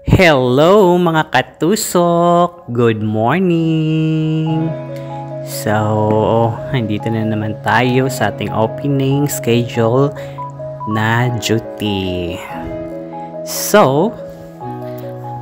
Hello mga katusok! Good morning! So, nandito na naman tayo sa ating opening schedule na duty. So,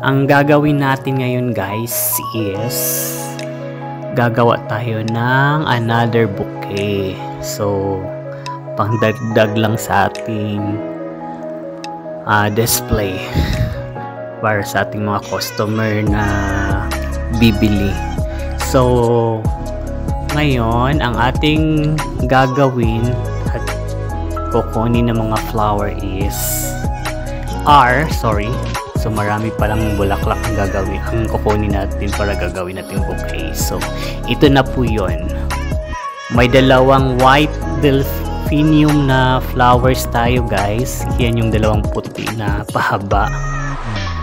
ang gagawin natin ngayon guys is gagawa tayo ng another bouquet. So, pangdagdag lang sa ating display para sa ating mga customer na bibili. So, ngayon, ang ating gagawin at kukunin ng mga flower is So, marami palang bulaklak ang gagawin. Ang kukunin natin para gagawin natin bouquet. So, ito na po yun. May dalawang white delphinium na flowers tayo guys. Yan yung dalawang puti na pahaba.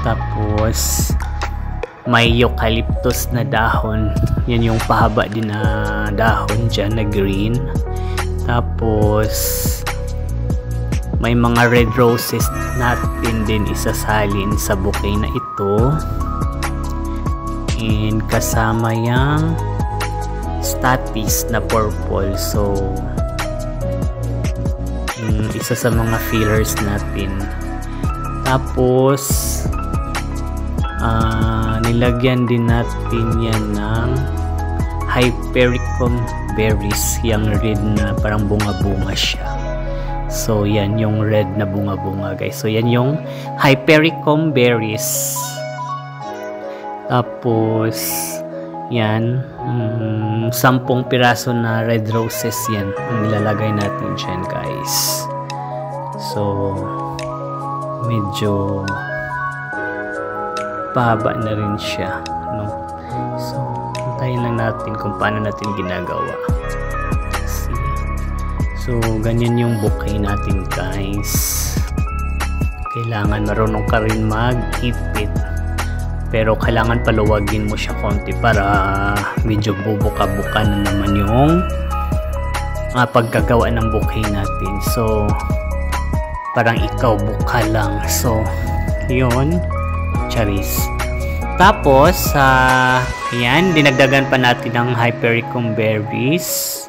Tapos may eucalyptus na dahon. Yan yung pahaba din na dahon dyan na green. Tapos may mga red roses natin din isasalin sa bouquet na ito. And kasama yung statice na purple. So isa sa mga fillers natin. Tapos nilagyan din natin yan ng hypericum berries, yung red na parang bunga-bunga siya. So yan yung red na bunga-bunga guys. So yan yung hypericum berries. Tapos yan 10 piraso na red roses yan ang nilalagay natin dyan guys. So medyo pahaba na rin siya, no? So, hintayin lang natin kung paano natin ginagawa. See? So, ganyan yung bouquet natin, guys. Kailangan marunong ka rin mag-ipit. Pero kailangan paluwagin mo siya konti para medyo bubuka-buka na naman yung pagkagawa ng bouquet natin. So, parang ikaw buka lang. So, yun. Charis. Tapos, yan, dinagdagan pa natin ng hypericum berries.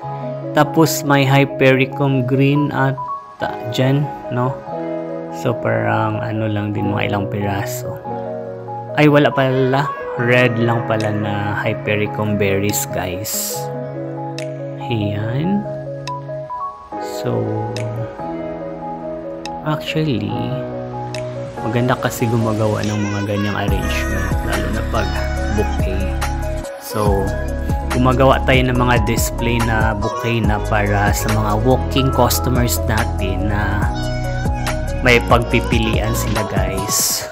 Tapos, may hypericum green at dyan, no? So, parang ano lang din, mga ilang piraso. Ay, wala pala. Red lang pala na hypericum berries, guys. Ayan. So, actually, maganda kasi gumagawa ng mga ganyang arrangement, lalo na pag bouquet. So, gumagawa tayo ng mga display na bouquet na para sa mga walking customers natin na may pagpipilian sila guys.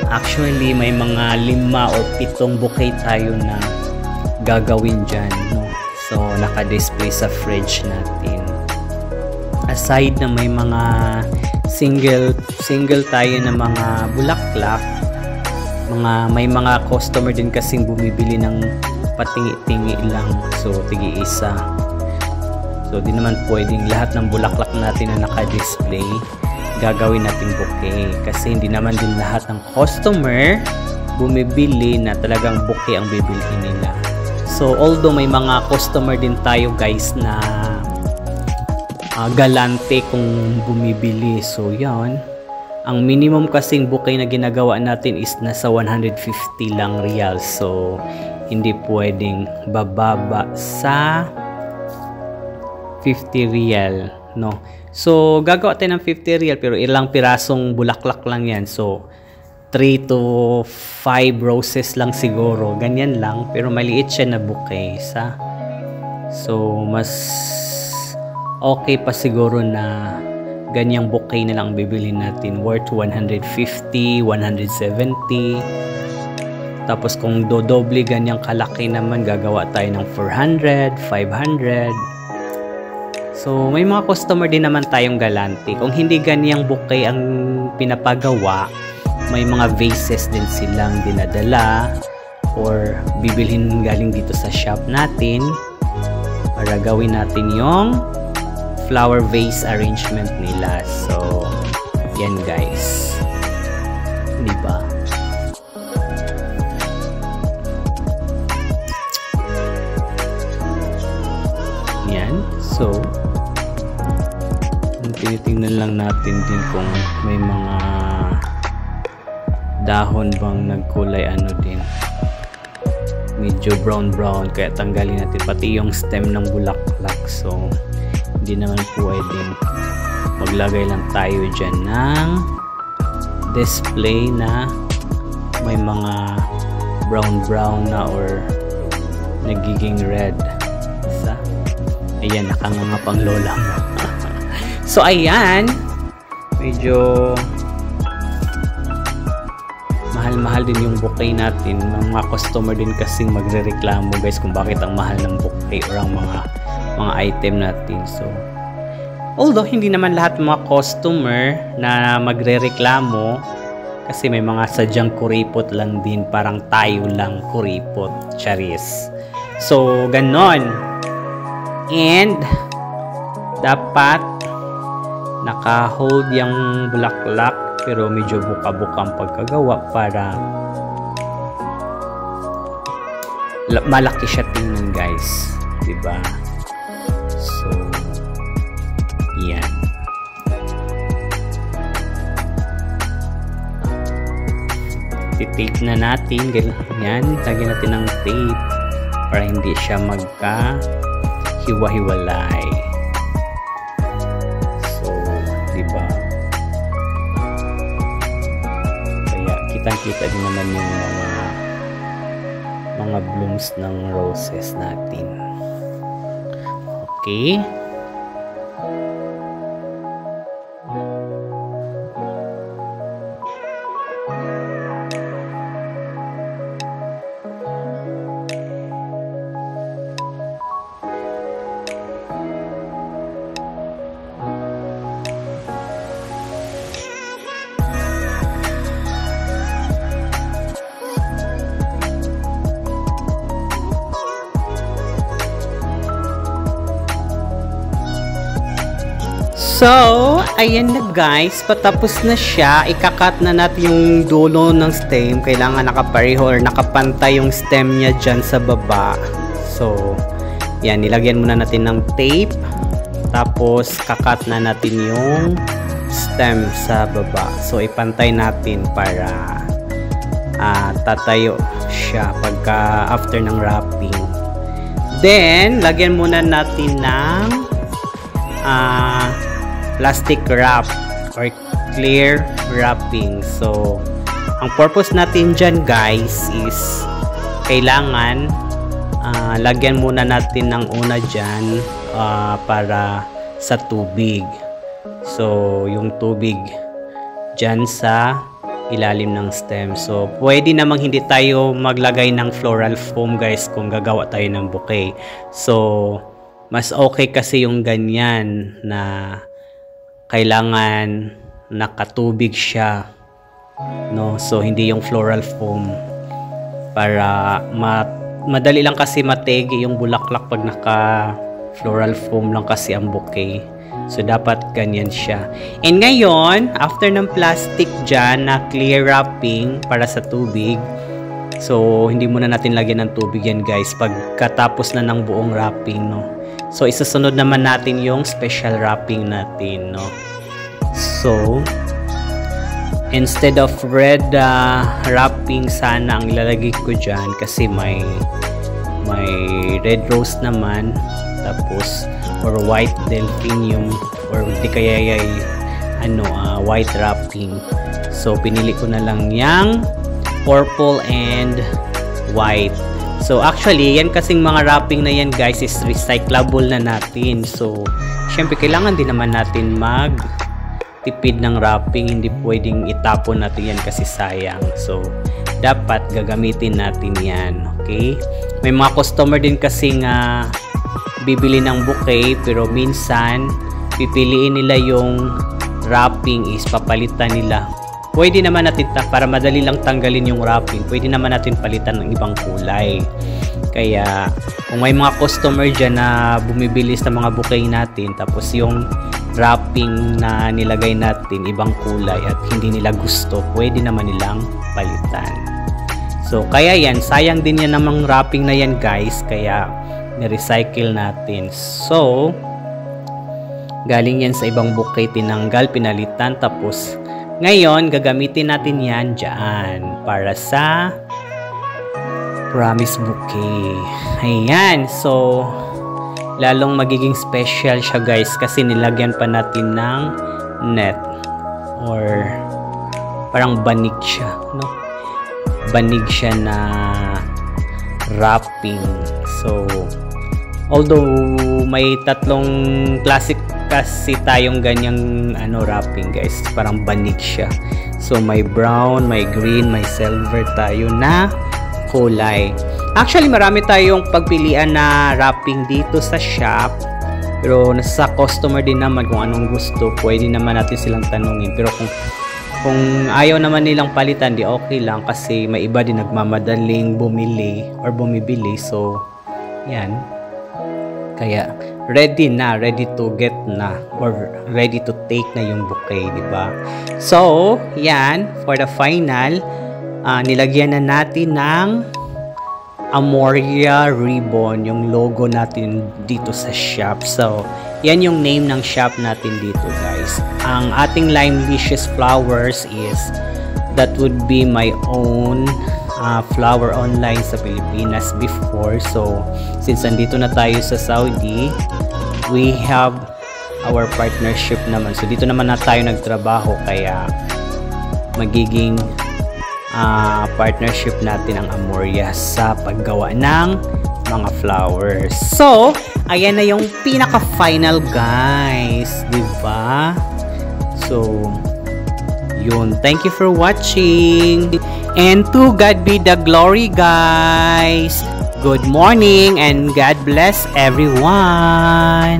Actually, may mga 5 o 7 bouquet tayo na gagawin dyan, no? So, naka-display sa fridge natin. Aside na may mga single tayo na mga bulaklak, may mga customer din kasing bumibili ng patingi-tingi lang, so tigi-isa. So di naman pwedeng lahat ng bulaklak natin na naka-display gagawin natin bouquet, kasi hindi naman din lahat ng customer bumibili na talagang bouquet ang bibilhin nila. So although may mga customer din tayo guys na galante kung bumibili. So yan, ang minimum kasing bouquet na ginagawa natin is nasa 150 lang real. So hindi pwedeng bababa sa 50 real, no? So gagawa tayo ng 50 real pero ilang pirasong bulaklak lang yan. So 3 to 5 roses lang siguro, ganyan lang, pero maliit siya na bouquet sa. So mas okay pa siguro na ganyang bouquet na lang bibilhin natin, worth 150, 170. Tapos kung dodoble ganyang kalaki naman, gagawa tayo ng 400, 500. So may mga customer din naman tayong galante. Kung hindi ganyang bouquet ang pinapagawa, may mga vases din silang dinadala or bibilhin galing dito sa shop natin para gawin natin yung flower vase arrangement nila. So yan guys, di ba? lang natin din kung may mga dahon bang nagkulay ano din, medyo brown kaya tanggalin natin pati yung stem ng bulaklak. So hindi naman pwedeng maglagay lang tayo dyan ng display na may mga brown na or nagiging red. Ayan, nakanganga pang lola mo. So ayan, medyo mahal din yung bouquet natin. Mga customer din kasing magrereklamo guys kung bakit ang mahal ng bouquet or ang mga item natin. So although hindi naman lahat mga customer na magrereklamo, kasi may mga sadyang kuripot lang din, parang tayo lang kuripot, charis. So ganon. And dapat naka-hold yung bulaklak pero medyo buka-buka ang pagkagawa para malaki siya tingnan guys, diba? So yan. Tape na natin, ganyan, lagyan natin ng tape para hindi siya magka-hiwa-hiwalay. So, diba? Kaya kitang-kita din naman yung mga blooms ng roses natin. Okay? So, ayan na guys, patapos na siya. Ikakat na natin yung dulo ng stem. Kailangan nakapareho or nakapantay yung stem niya dyan sa baba. So, yan, nilagyan muna natin ng tape. Tapos, kakat na natin yung stem sa baba. So, ipantay natin para tatayo siya pagka after ng wrapping. Then, lagyan muna natin ng plastic wrap or clear wrapping. So, ang purpose natin dyan guys is kailangan lagyan muna natin ng una dyan para sa tubig. So, yung tubig dyan sa ilalim ng stem. So, pwede namang hindi tayo maglagay ng floral foam guys kung gagawa tayo ng bouquet. So, mas okay kasi yung ganyan na kailangan nakatubig siya, no? So hindi yung floral foam para madali lang kasi mategi yung bulaklak pag naka floral foam lang kasi ang bouquet. So dapat ganyan siya. And ngayon, after ng plastic dyan na clear wrapping para sa tubig, so hindi muna natin lagyan ng tubig yan guys pagkatapos na ng buong wrapping, no? So, isasunod naman natin yung special wrapping natin, no? So, instead of red wrapping sana ang ilalagay ko dyan kasi may red rose naman, tapos, or white delphinium, or di kaya white wrapping. So, pinili ko na lang yung purple and white. So, actually, yan kasing mga wrapping na yan guys is recyclable na natin. So, syempre, kailangan din naman natin magtipid ng wrapping. Hindi pwedeng itapon natin yan kasi sayang. So, dapat gagamitin natin yan. Okay? May mga customer din kasing bibili ng bouquet pero minsan, pipiliin nila yung wrapping is papalitan nila. Pwede naman natin para madali lang tanggalin yung wrapping, pwede naman natin palitan ng ibang kulay. Kaya kung may mga customer dyan na bumibili sa mga bouquet natin tapos yung wrapping na nilagay natin ibang kulay at hindi nila gusto, pwede naman nilang palitan. So kaya yan, sayang din yan namang wrapping na yan guys, kaya ni-recycle natin. So Galing yan sa ibang bouquet, tinanggal, pinalitan, tapos ngayon gagamitin natin yan dyan para sa promise bouquet. Ayan, so lalong magiging special siya guys kasi nilagyan pa natin ng net or parang banig siya, no? Banig siya na wrapping. So although may tatlong classic kasi tayong ganyang wrapping guys, parang banig siya. So may brown, may green, may silver tayo na kulay. Actually marami tayong pagpilian na wrapping dito sa shop, pero nasa customer din naman kung anong gusto. Pwede naman natin silang tanungin, pero kung ayaw naman nilang palitan, di okay lang kasi may iba din nagmamadaling bumili or bumibili. So yan, kaya ready to get na or ready to take na yung bouquet, di ba? So yan, for the final, nilagyan na natin ng Amoria ribbon yung logo natin dito sa shop. So yan yung name ng shop natin dito guys. Ang ating Limelicious Flowers is, that would be my own flower online sa Pilipinas before. So since andito na tayo sa Saudi, we have our partnership naman. So dito naman na tayo nagtrabaho, kaya magiging partnership natin ang Amoria sa paggawa ng mga flowers. So ayan na yung pinaka-final guys, diba? So yun, thank you for watching, and to God be the glory guys. Good morning and God bless everyone.